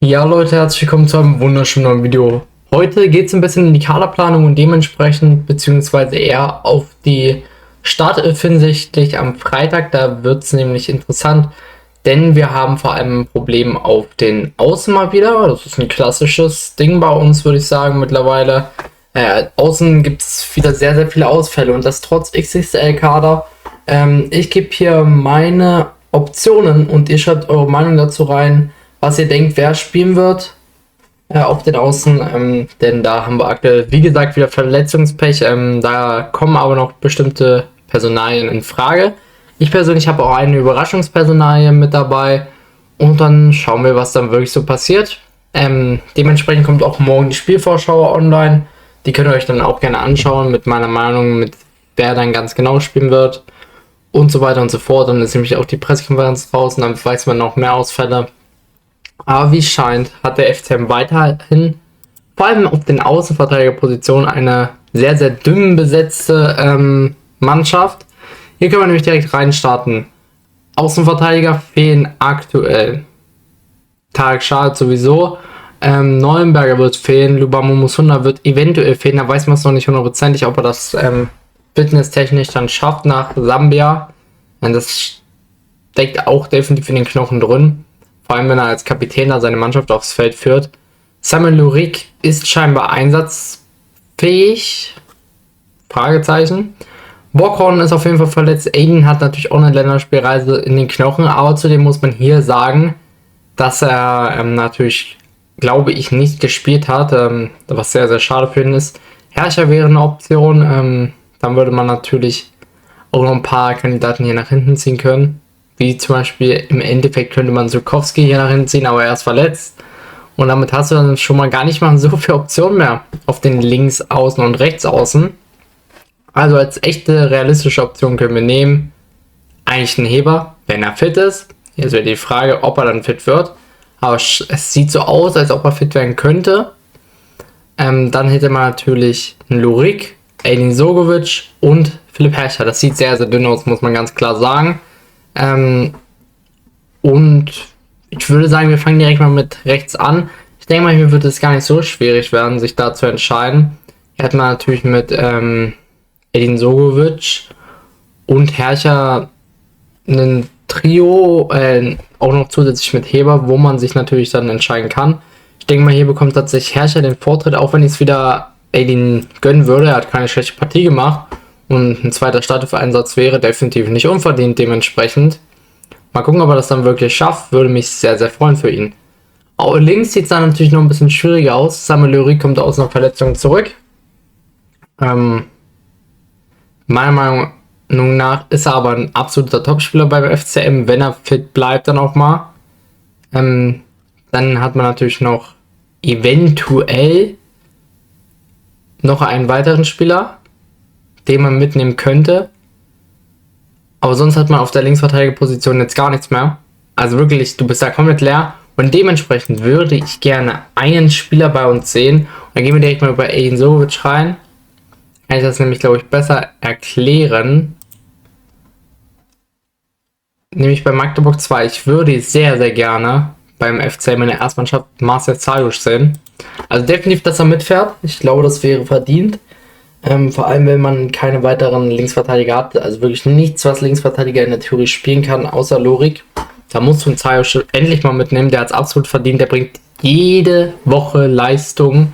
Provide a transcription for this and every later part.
Ja Leute, herzlich willkommen zu einem wunderschönen neuen Video. Heute geht es ein bisschen in die Kaderplanung und dementsprechend beziehungsweise eher auf die Startelf hinsichtlich am Freitag. Da wird es nämlich interessant, denn wir haben vor allem ein Problem auf den Außen mal wieder. Das ist ein klassisches Ding bei uns, würde ich sagen, mittlerweile. Außen gibt es wieder sehr, sehr viele Ausfälle und das trotz XXL-Kader. Ich gebe hier meine Optionen und ihr schreibt eure Meinung dazu rein, was ihr denkt, wer spielen wird auf den Außen, denn da haben wir aktuell, wie gesagt, wieder Verletzungspech. Da kommen aber noch bestimmte Personalien in Frage. Ich persönlich habe auch eine Überraschungspersonalie mit dabei und dann schauen wir, was dann wirklich so passiert. Dementsprechend kommt auch morgen die Spielvorschau online. Die könnt ihr euch dann auch gerne anschauen mit meiner Meinung, mit wer dann ganz genau spielen wird und so weiter und so fort. Dann ist nämlich auch die Pressekonferenz raus und dann weiß man noch mehr Ausfälle. Aber wie es scheint, hat der FCM weiterhin, vor allem auf den Außenverteidigerpositionen, eine sehr, sehr dünn besetzte Mannschaft. Hier können wir nämlich direkt reinstarten. Außenverteidiger fehlen aktuell. Tarek Schad sowieso. Neuenberger wird fehlen. Lubamo Musunda wird eventuell fehlen. Da weiß man es noch nicht hundertprozentig, ob er das fitnesstechnisch dann schafft nach Sambia. Und das steckt auch definitiv in den Knochen drin. Vor allem, wenn er als Kapitän da seine Mannschaft aufs Feld führt. Samuel Lurik ist scheinbar einsatzfähig. Fragezeichen. Bockhorn ist auf jeden Fall verletzt. Aiden hat natürlich auch eine Länderspielreise in den Knochen. Aber zudem muss man hier sagen, dass er natürlich, glaube ich, nicht gespielt hat. Was sehr, sehr schade für ihn ist. Herrscher wäre eine Option. Dann würde man natürlich auch noch ein paar Kandidaten hier nach hinten ziehen können. Wie zum Beispiel im Endeffekt könnte man Zukowski hier nach hinten ziehen, aber er ist verletzt. Und damit hast du dann schon mal gar nicht mal so viele Optionen mehr auf den Linksaußen und Rechtsaußen. Also als echte realistische Option können wir nehmen eigentlich einen Heber, wenn er fit ist. Jetzt wäre die Frage, ob er dann fit wird. Aber es sieht so aus, als ob er fit werden könnte. Dann hätte man natürlich einen Lurik, Edin Sogovic und Philipp Herrscher. Das sieht sehr, sehr dünn aus, muss man ganz klar sagen. Und ich würde sagen, wir fangen direkt mal mit rechts an. Ich denke mal, hier wird es gar nicht so schwierig werden, sich da zu entscheiden. Hier hat man natürlich mit Edin Sogovic und Herrscher einen Trio, auch noch zusätzlich mit Heber, wo man sich natürlich dann entscheiden kann. Ich denke mal, hier bekommt tatsächlich Herrscher den Vortritt, auch wenn ich es wieder Edin gönnen würde. Er hat keine schlechte Partie gemacht. Und ein zweiter Startelf-Einsatz wäre definitiv nicht unverdient dementsprechend. Mal gucken, ob er das dann wirklich schafft. Würde mich sehr, sehr freuen für ihn. Auch links sieht es dann natürlich noch ein bisschen schwieriger aus. Samuel Lurik kommt aus einer Verletzung zurück. Meiner Meinung nach ist er aber ein absoluter Topspieler beim FCM, wenn er fit bleibt dann auch mal. Dann hat man natürlich noch eventuell noch einen weiteren Spieler, den man mitnehmen könnte. Aber sonst hat man auf der Linksverteidigerposition jetzt gar nichts mehr. Also wirklich, du bist da komplett leer. Und dementsprechend würde ich gerne einen Spieler bei uns sehen. Und dann gehen wir direkt mal über Edin Sogovic rein. Kann ich das nämlich, glaube ich, besser erklären. Nämlich bei Magdeburg 2. Ich würde sehr, sehr gerne beim FCM in der Erstmannschaft Marcel Zajusch sehen. Also definitiv, dass er mitfährt. Ich glaube, das wäre verdient. Vor allem, wenn man keine weiteren Linksverteidiger hat, also wirklich nichts, was Linksverteidiger in der Theorie spielen kann, außer Lurik. Da musst du einen Zajusch endlich mal mitnehmen, der hat es absolut verdient, der bringt jede Woche Leistung.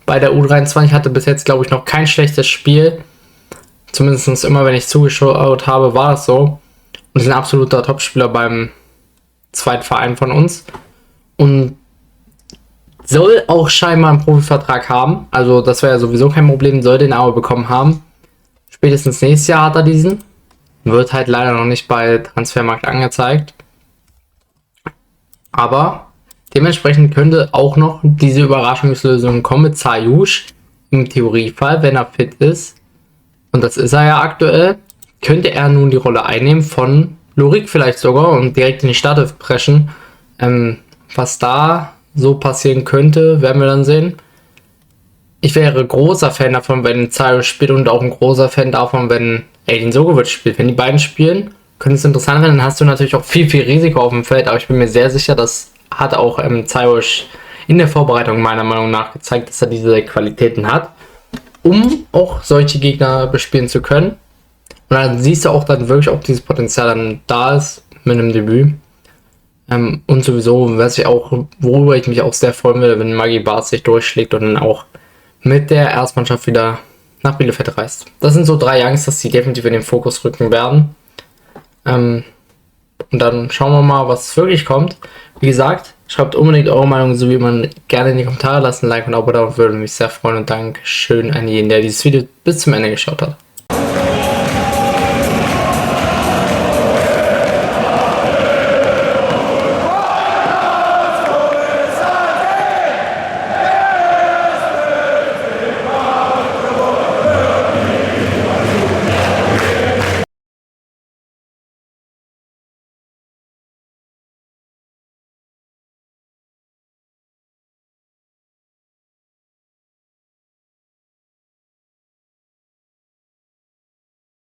Bei der U23 hatte bis jetzt, glaube ich, noch kein schlechtes Spiel. Zumindest immer, wenn ich zugeschaut habe, war das so. Und ist ein absoluter Topspieler beim zweiten Verein von uns. Und soll auch scheinbar einen Profivertrag haben. Also das wäre ja sowieso kein Problem, soll den aber bekommen haben. Spätestens nächstes Jahr hat er diesen. Wird halt leider noch nicht bei Transfermarkt angezeigt. Aber dementsprechend könnte auch noch diese Überraschungslösung kommen mit Zajusch. Im Theoriefall, wenn er fit ist. Und das ist er ja aktuell. Könnte er nun die Rolle einnehmen von Lurik vielleicht sogar und direkt in die Startelf preschen. Was da so passieren könnte, werden wir dann sehen. Ich wäre großer Fan davon, wenn Zajusch spielt und auch ein großer Fan davon, wenn Edin Sogovic spielt. Wenn die beiden spielen, könnte es interessant werden. Dann hast du natürlich auch viel, viel Risiko auf dem Feld, aber ich bin mir sehr sicher, dass hat auch Zairosh in der Vorbereitung meiner Meinung nach gezeigt, dass er diese Qualitäten hat, um auch solche Gegner bespielen zu können. Und dann siehst du auch dann wirklich, ob dieses Potenzial dann da ist mit einem Debüt. Und sowieso, worüber ich mich auch sehr freuen würde, wenn Maggie Barth sich durchschlägt und dann auch mit der Erstmannschaft wieder nach Bielefeld reist. Das sind so 3 Youngsters, die definitiv in den Fokus rücken werden. Und dann schauen wir mal, was wirklich kommt. Wie gesagt, schreibt unbedingt eure Meinung, so wie man gerne in die Kommentare lassen. Like und Abo da, würde mich sehr freuen. Und Dankeschön an jeden, der dieses Video bis zum Ende geschaut hat.